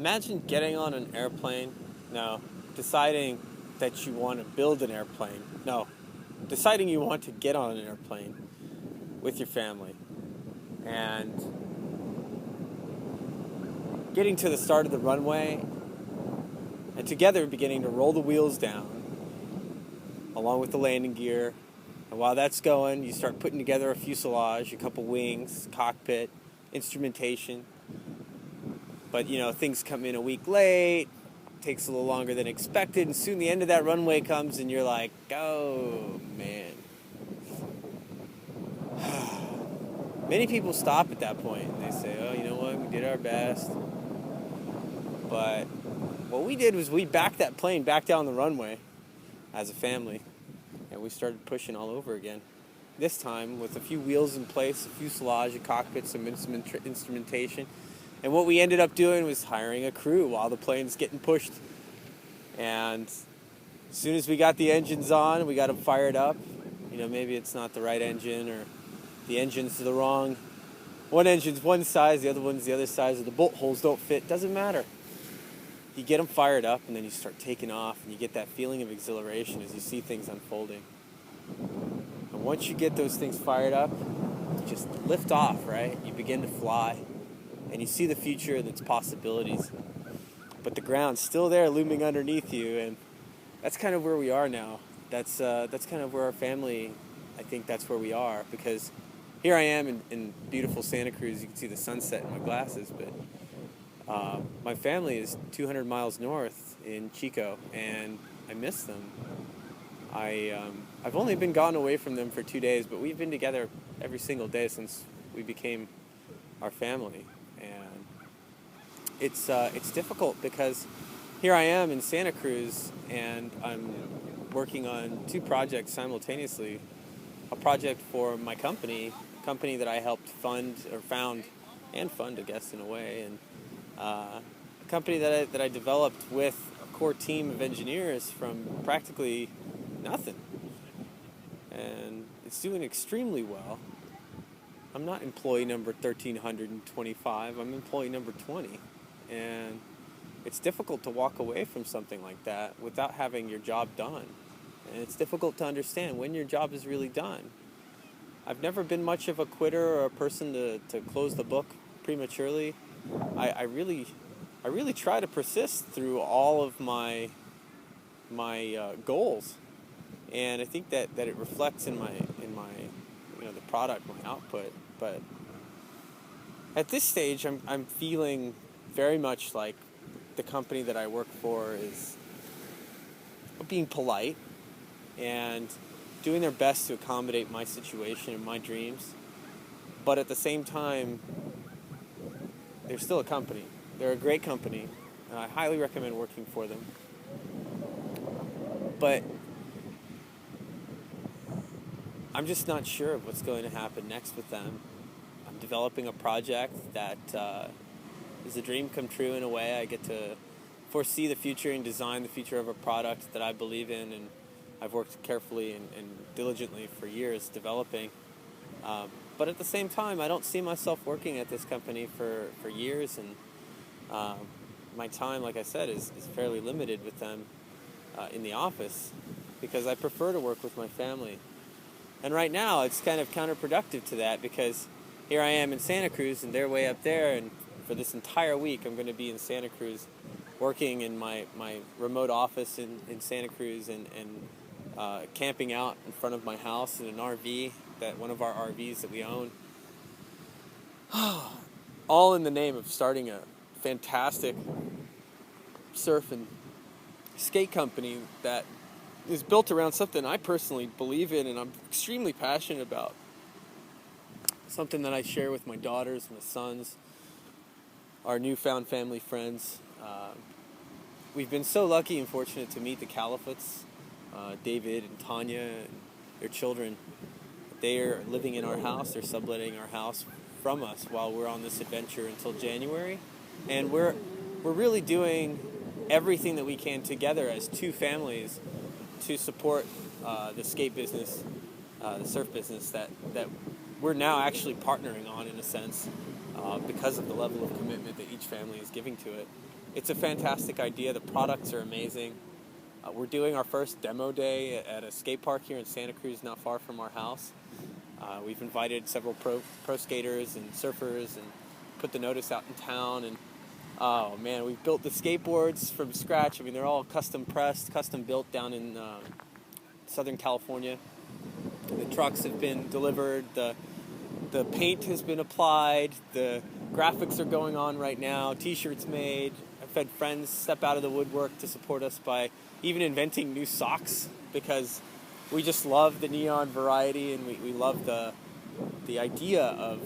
Imagine getting on an airplane. No. Deciding that you want to build an airplane. No. Deciding you want to get on an airplane with your family. And getting to the start of the runway. And together beginning to roll the wheels down. Along with the landing gear. And while that's going, you start putting together a fuselage, a couple wings, cockpit, instrumentation. But, things come in a week late, takes a little longer than expected, and soon the end of that runway comes, and you're like, oh, man. Many people stop at that point, and they say, oh, you know what, we did our best. But what we did was we backed that plane back down the runway as a family, and we started pushing all over again. This time with a few wheels in place, a fuselage, a cockpit, some instrumentation. And what we ended up doing was hiring a crew while the plane's getting pushed. And as soon as we got the engines on, we got them fired up. Maybe it's not the right engine, or the engine's the wrong. One engine's one size, the other one's the other size, or the bolt holes don't fit. Doesn't matter. You get them fired up, and then you start taking off, and you get that feeling of exhilaration as you see things unfolding. And once you get those things fired up, you just lift off, right? You begin to fly. And you see the future and its possibilities. But the ground's still there looming underneath you, and that's kind of where we are now. That's kind of where our family, I think that's where we are, because here I am in beautiful Santa Cruz. You can see the sunset in my glasses, but my family is 200 miles north in Chico, and I miss them. I've only been gone away from them for 2 days, but we've been together every single day since we became our family. And it's difficult because here I am in Santa Cruz, and I'm working on 2 projects simultaneously. A project for my company that I helped found, I guess, in a way, and a company that I developed with a core team of engineers from practically nothing. And it's doing extremely well. I'm not employee number 1,325, I'm employee number 20. And it's difficult to walk away from something like that without having your job done. And it's difficult to understand when your job is really done. I've never been much of a quitter or a person to close the book prematurely. I really try to persist through all of my goals. And I think that it reflects in my the product, my output. But at this stage, I'm feeling very much like the company that I work for is being polite and doing their best to accommodate my situation and my dreams. But at the same time, they're still a company. They're a great company, and I highly recommend working for them. But I'm just not sure of what's going to happen next with them. I'm developing a project that is a dream come true in a way. I get to foresee the future and design the future of a product that I believe in, and I've worked carefully and diligently for years developing. But at the same time, I don't see myself working at this company for years, and my time, like I said, is fairly limited with them in the office because I prefer to work with my family. And right now, it's kind of counterproductive to that because here I am in Santa Cruz and they're way up there, and for this entire week, I'm going to be in Santa Cruz working in my remote office in Santa Cruz and camping out in front of my house in an RV, one of our RVs that we own. All in the name of starting a fantastic surf and skate company that is built around something I personally believe in and I'm extremely passionate about. Something that I share with my daughters, my sons, our newfound family friends. We've been so lucky and fortunate to meet the Califats, David and Tanya and their children. They are living in our house. They're subletting our house from us while we're on this adventure until January. And we're really doing everything that we can together as 2 families to support the skate business, the surf business that we're now actually partnering on in a sense because of the level of commitment that each family is giving to it. It's a fantastic idea. The products are amazing. We're doing our first demo day at a skate park here in Santa Cruz, not far from our house. We've invited several pro skaters and surfers and put the notice out in town. And oh man, we've built the skateboards from scratch. I mean, they're all custom pressed, custom built down in Southern California. The trucks have been delivered. The paint has been applied. The graphics are going on right now. T-shirts made. I've had friends step out of the woodwork to support us by even inventing new socks, because we just love the neon variety, and we love the idea of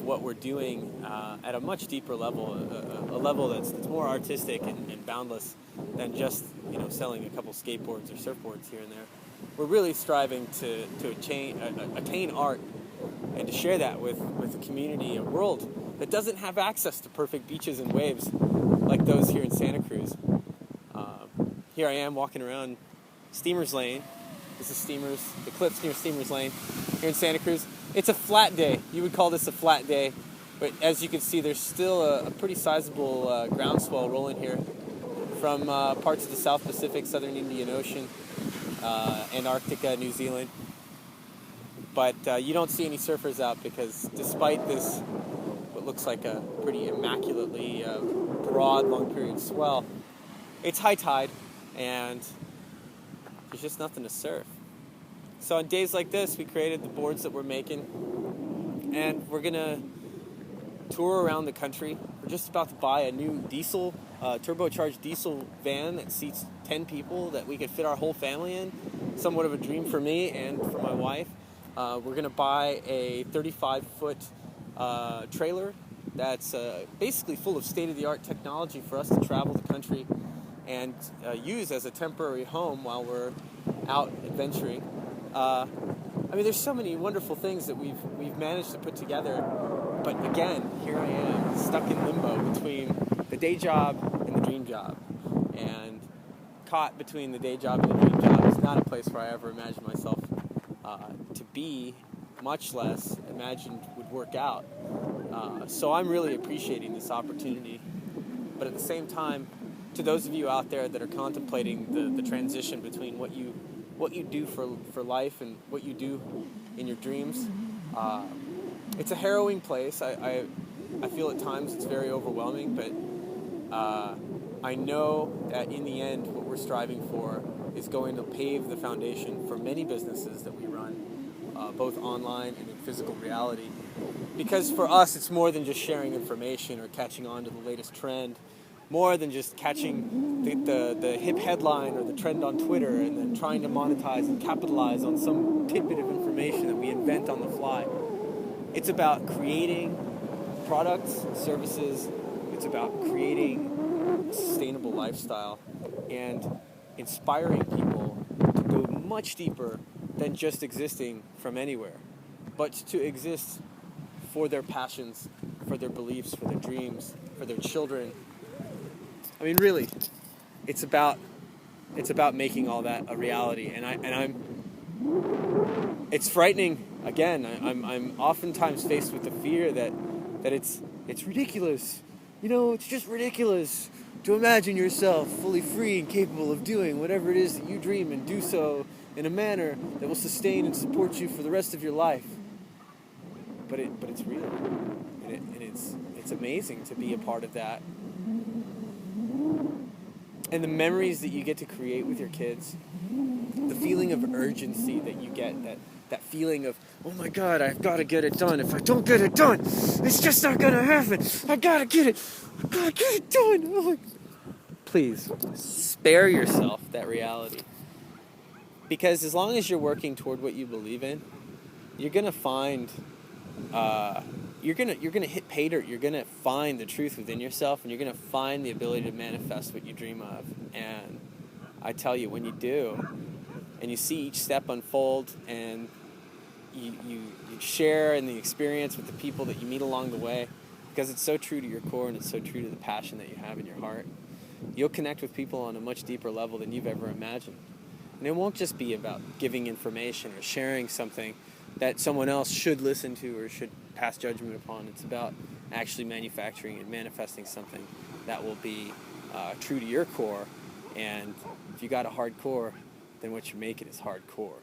what we're doing at a much deeper level, a level that's more artistic and boundless than just selling a couple skateboards or surfboards here and there. We're really striving to attain art and to share that with a community, a world that doesn't have access to perfect beaches and waves like those here in Santa Cruz. Here I am walking around Steamers Lane. This is the cliffs near Steamers Lane here in Santa Cruz. It's a flat day. You would call this a flat day, but as you can see, there's still a pretty sizable groundswell rolling here from parts of the South Pacific, Southern Indian Ocean, Antarctica, New Zealand. But you don't see any surfers out because despite this, what looks like a pretty immaculately broad, long period swell, it's high tide and there's just nothing to surf. So on days like this, we created the boards that we're making, and we're gonna tour around the country. We're just about to buy a new turbocharged diesel van that seats 10 people that we could fit our whole family in. Somewhat of a dream for me and for my wife. We're gonna buy a 35-foot trailer that's basically full of state-of-the-art technology for us to travel the country and use as a temporary home while we're out adventuring. I mean, there's so many wonderful things that we've managed to put together, but again, here I am, stuck in limbo between the day job and the dream job, and caught between the day job and the dream job is not a place where I ever imagined myself to be, much less imagined would work out. So I'm really appreciating this opportunity, but at the same time, to those of you out there that are contemplating the transition between what you do for life and what you do in your dreams, it's a harrowing place. I feel at times it's very overwhelming, but I know that in the end what we're striving for is going to pave the foundation for many businesses that we run, both online and in physical reality. Because for us, it's more than just sharing information or catching on to the latest trend, more than just catching the hip headline or the trend on Twitter and then trying to monetize and capitalize on some tidbit of information that we invent on the fly. It's about creating products, services. It's about creating a sustainable lifestyle and inspiring people to go much deeper than just existing from anywhere, but to exist for their passions, for their beliefs, for their dreams, for their children. I mean, really, it's about making all that a reality, it's frightening. Again, I'm oftentimes faced with the fear that it's ridiculous. It's just ridiculous to imagine yourself fully free and capable of doing whatever it is that you dream, and do so in a manner that will sustain and support you for the rest of your life. But it's real, and it's amazing to be a part of that. And the memories that you get to create with your kids, the feeling of urgency that you get, that feeling of, oh my God, I've got to get it done. If I don't get it done, it's just not going to happen. I got to get it done. Oh, please, spare yourself that reality. Because as long as you're working toward what you believe in, you're going to find, you're gonna hit pay dirt. You're gonna find the truth within yourself, and you're gonna find the ability to manifest what you dream of. And I tell you, when you do, and you see each step unfold, and you share in the experience with the people that you meet along the way, because it's so true to your core and it's so true to the passion that you have in your heart, you'll connect with people on a much deeper level than you've ever imagined. And it won't just be about giving information or sharing something that someone else should listen to or should pass judgment upon. It's about actually manufacturing and manifesting something that will be true to your core. And if you got a hard core, then what you're making is hardcore.